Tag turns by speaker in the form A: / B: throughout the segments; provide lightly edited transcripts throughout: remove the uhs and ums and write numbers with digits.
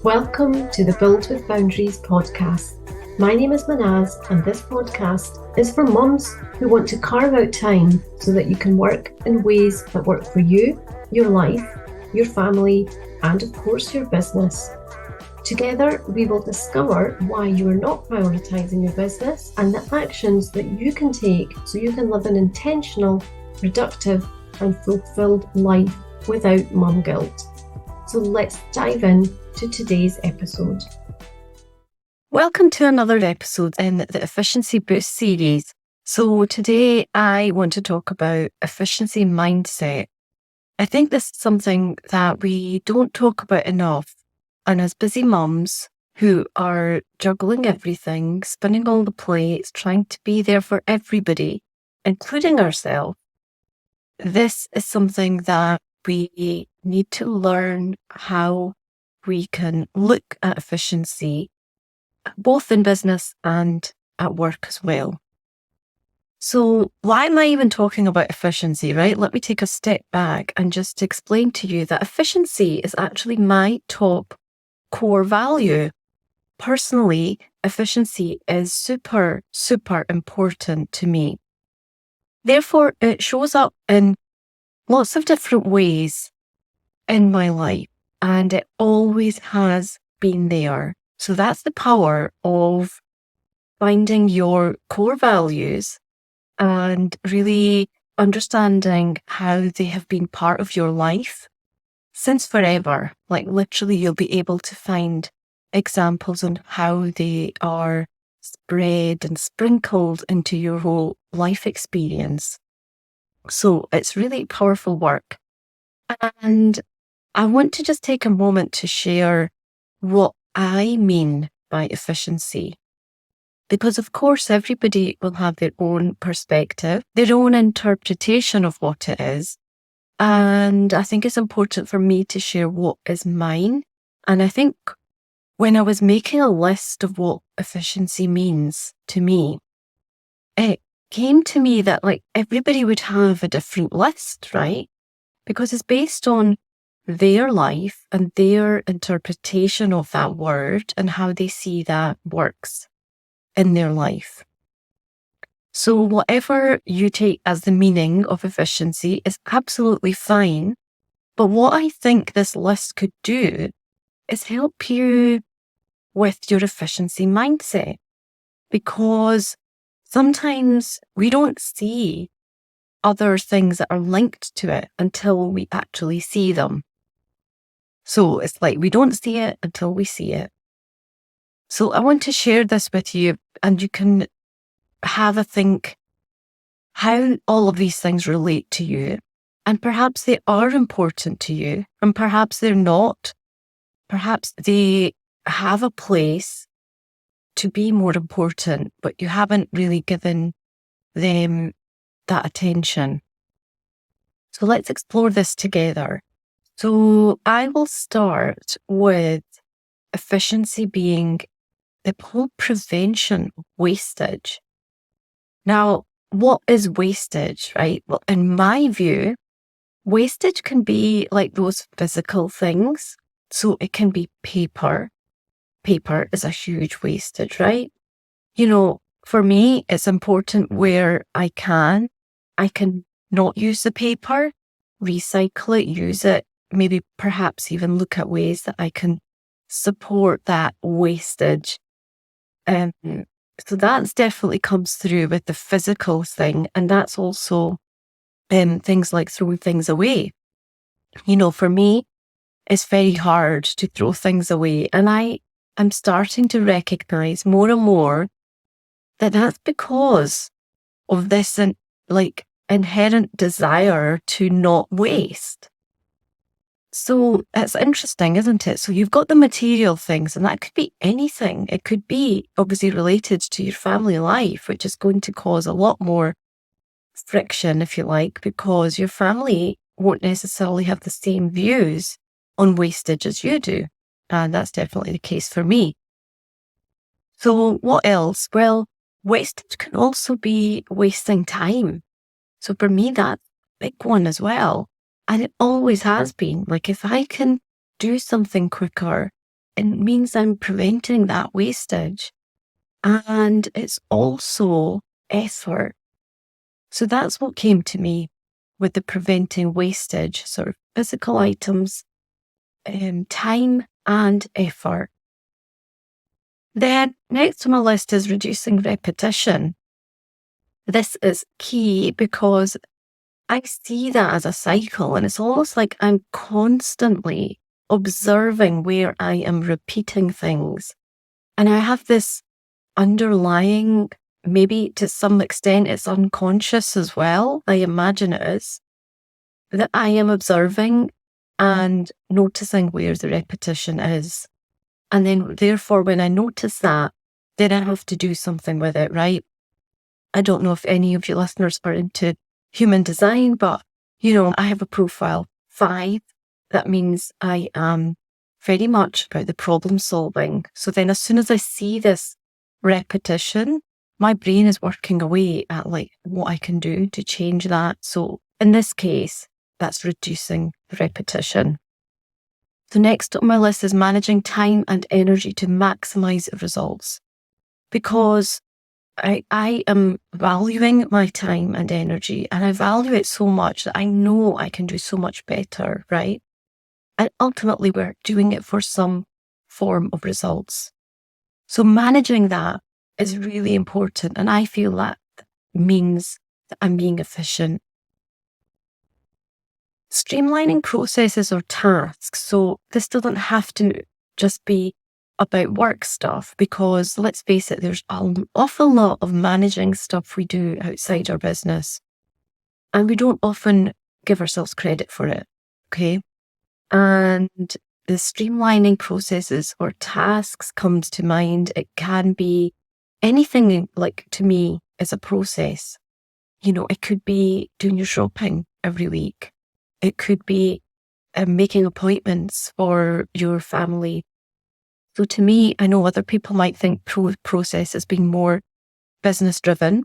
A: Welcome to the Build with Boundaries podcast. My name is Manaz, and this podcast is for mums who want to carve out time so that you can work in ways that work for you, your life, your family, and of course your business. Together, we will discover why you are not prioritizing your business and the actions that you can take so you can live an intentional, productive, and fulfilled life without mum guilt. So let's dive in to today's episode.
B: Welcome to another episode in the Efficiency Boost series. So today I want to talk about efficiency mindset. I think this is something that we don't talk about enough. And as busy mums who are juggling everything, spinning all the plates, trying to be there for everybody, including ourselves, this is something that we need to learn how we can look at efficiency, both in business and at work as well. So why am I even talking about efficiency, right? Let me take a step back and just explain to you that efficiency is actually my top core value. Personally, efficiency is super, super important to me. Therefore, it shows up in lots of different ways in my life, and it always has been there. So that's the power of finding your core values and really understanding how they have been part of your life since forever. Like literally, you'll be able to find examples on how they are spread and sprinkled into your whole life experience. So it's really powerful work. And I want to just take a moment to share what I mean by efficiency. Because of course, everybody will have their own perspective, their own interpretation of what it is. And I think it's important for me to share what is mine. And I think when I was making a list of what efficiency means to me, it came to me that like everybody would have a different list, right? Because it's based on their life and their interpretation of that word and how they see that works in their life. So whatever you take as the meaning of efficiency is absolutely fine. But what I think this list could do is help you with your efficiency mindset, because sometimes we don't see other things that are linked to it until we actually see them. So it's like we don't see it until we see it. So I want to share this with you, and you can have a think how all of these things relate to you. And perhaps they are important to you, and perhaps they're not. Perhaps they have a place to be more important, but you haven't really given them that attention. So let's explore this together. So I will start with efficiency being the whole prevention of wastage. Now, what is wastage, right? Well, in my view, wastage can be like those physical things. So it can be paper. Paper is a huge wastage, right? You know, for me, it's important where I can not use the paper, recycle it, use it, maybe perhaps even look at ways that I can support that wastage. So that's definitely comes through with the physical thing. And that's also things like throwing things away. You know, for me, it's very hard to throw things away. And I am starting to recognize more and more that that's because of this inherent desire to not waste. So it's interesting, isn't it? So you've got the material things, and that could be anything. It could be obviously related to your family life, which is going to cause a lot more friction, if you like, because your family won't necessarily have the same views on wastage as you do. And that's definitely the case for me. So what else? Well, wastage can also be wasting time. So for me, that's a big one as well. And it always has been. Like if I can do something quicker, it means I'm preventing that wastage. And it's also effort. So that's what came to me with the preventing wastage, sort of physical items, time and effort. Then next on my list is reducing repetition. This is key because I see that as a cycle, and it's almost like I'm constantly observing where I am repeating things. And I have this underlying, maybe to some extent it's unconscious as well, I imagine it is, that I am observing and noticing where the repetition is. And then therefore when I notice that, then I have to do something with it, right? I don't know if any of your listeners are into human design, but I have a profile 5. That means I am very much about the problem solving. So then as soon as I see this repetition, my brain is working away at like what I can do to change that. So in this case, that's reducing the repetition. So next on my list is managing time and energy to maximize results, because I am valuing my time and energy, and I value it so much that I know I can do so much better, right? And ultimately we're doing it for some form of results. So managing that is really important, and I feel that means that I'm being efficient. Streamlining processes or tasks. So this doesn't have to just be about work stuff, because let's face it, there's an awful lot of managing stuff we do outside our business, and we don't often give ourselves credit for it. Okay. And the streamlining processes or tasks comes to mind. It can be anything, like to me is a process. It could be doing your shopping every week. It could be making appointments for your family. So to me, I know other people might think process as being more business driven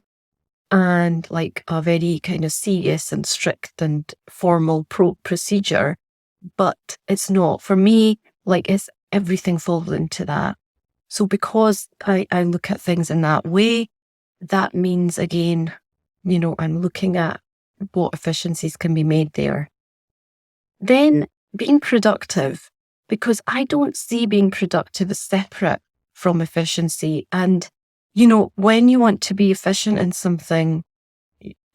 B: and like a very kind of serious and strict and formal procedure, but it's not. For me, like everything falls into that. So because I look at things in that way, that means again, I'm looking at what efficiencies can be made there. Then being productive, because I don't see being productive as separate from efficiency. And, when you want to be efficient in something,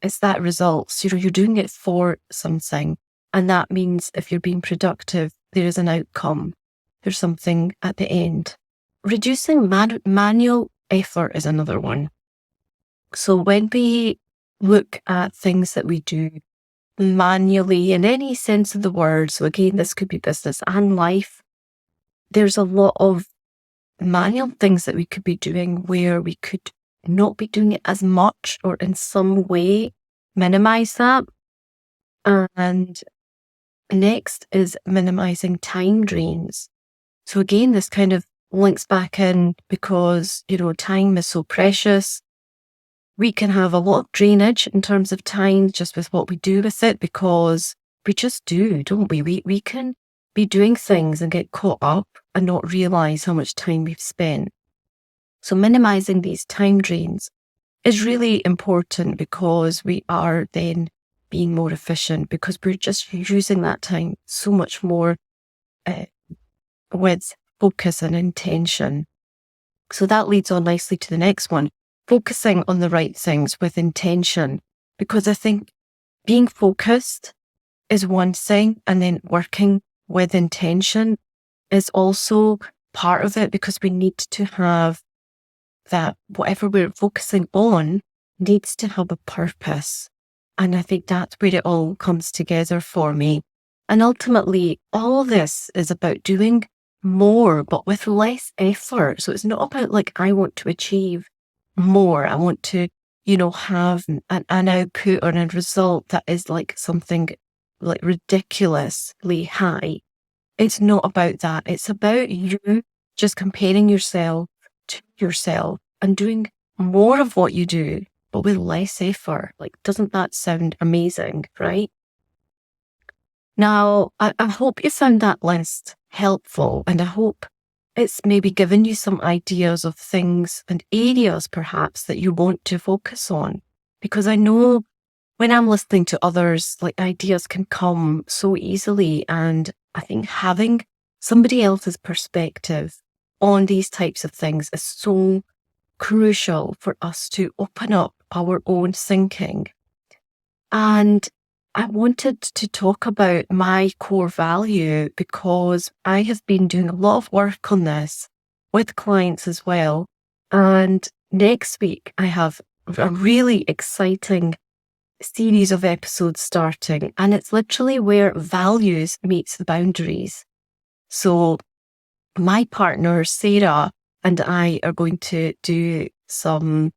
B: it's that results, you're doing it for something. And that means if you're being productive, there is an outcome. There's something at the end. Reducing manual effort is another one. So when we look at things that we do manually in any sense of the word, so again, this could be business and life, there's a lot of manual things that we could be doing where we could not be doing it as much, or in some way minimize that. And next is minimizing time drains. So again, this kind of links back in because, time is so precious. We can have a lot of drainage in terms of time just with what we do with it, because we just do, don't we? We can be doing things and get caught up and not realize how much time we've spent. So minimizing these time drains is really important, because we are then being more efficient, because we're just using that time so much more with focus and intention. So that leads on nicely to the next one, focusing on the right things with intention, because I think being focused is one thing, and then working with intention is also part of it, because we need to have that whatever we're focusing on needs to have a purpose. And I think that's where it all comes together for me. And ultimately, all this is about doing more, but with less effort. So it's not about like, I want to achieve more. I want to, have an output or a result that is like something like ridiculously high. It's not about that. It's about you just comparing yourself to yourself and doing more of what you do, but with less effort. Like, doesn't that sound amazing, right? Now, I hope you found that list helpful, and I hope it's maybe given you some ideas of things and areas perhaps that you want to focus on. Because I know when I'm listening to others, like ideas can come so easily. And I think having somebody else's perspective on these types of things is so crucial for us to open up our own thinking. And I wanted to talk about my core value because I have been doing a lot of work on this with clients as well. And next week, I have a really exciting series of episodes starting, and it's literally where values meets the boundaries. So my partner, Sarah, and I are going to do some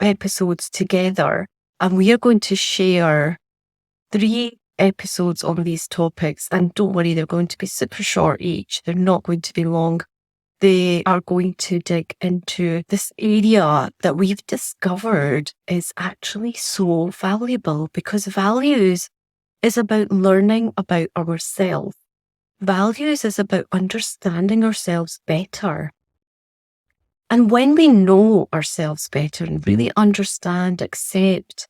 B: episodes together, and we are going to share 3 episodes on these topics. And don't worry, they're going to be super short each. They're not going to be long. They are going to dig into this area that we've discovered is actually so valuable, because values is about learning about ourselves. Values is about understanding ourselves better. And when we know ourselves better and really understand, accept,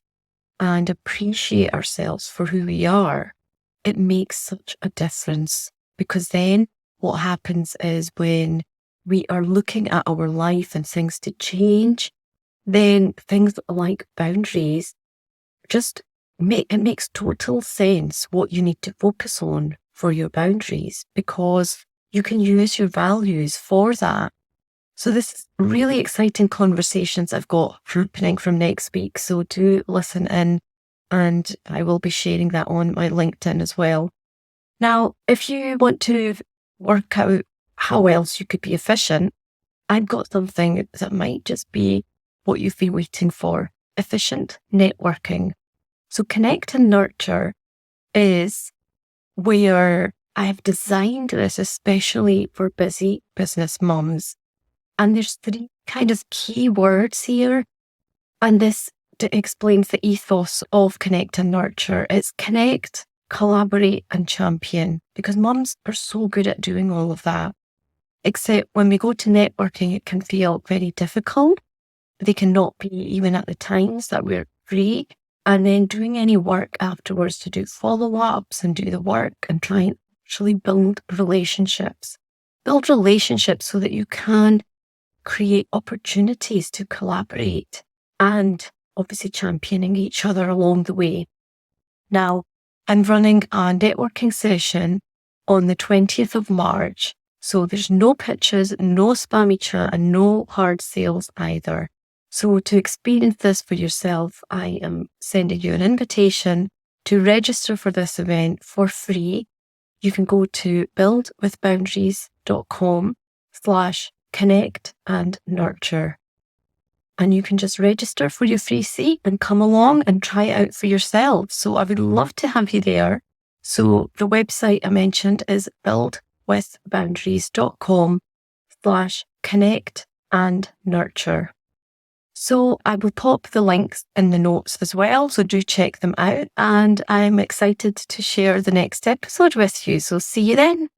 B: and appreciate ourselves for who we are, it makes such a difference. Because then what happens is when we are looking at our life and things to change, then things like boundaries it makes total sense what you need to focus on for your boundaries, because you can use your values for that. So this is really exciting conversations I've got happening from next week. So do listen in, and I will be sharing that on my LinkedIn as well. Now, if you want to work out how else you could be efficient, I've got something that might just be what you've been waiting for: efficient networking. So Connect and Nurture is where I've designed this especially for busy business mums. And there's 3 kind of key words here. And this explains the ethos of Connect and Nurture. It's connect, collaborate, and champion, because mums are so good at doing all of that. Except when we go to networking, it can feel very difficult. They cannot be even at the times that we're free. And then doing any work afterwards to do follow-ups and do the work and try and actually build relationships. Build relationships so that you can create opportunities to collaborate and obviously championing each other along the way. Now, I'm running a networking session on the 20th of March. So there's no pitches, no spammy chat, and no hard sales either. So to experience this for yourself, I am sending you an invitation to register for this event for free. You can go to buildwithboundaries.com/connect and nurture. And you can just register for your free seat and come along and try it out for yourself. So I would love to have you there. So the website I mentioned is buildwithboundaries.com/connect and nurture. So I will pop the links in the notes as well. So do check them out. And I'm excited to share the next episode with you. So see you then.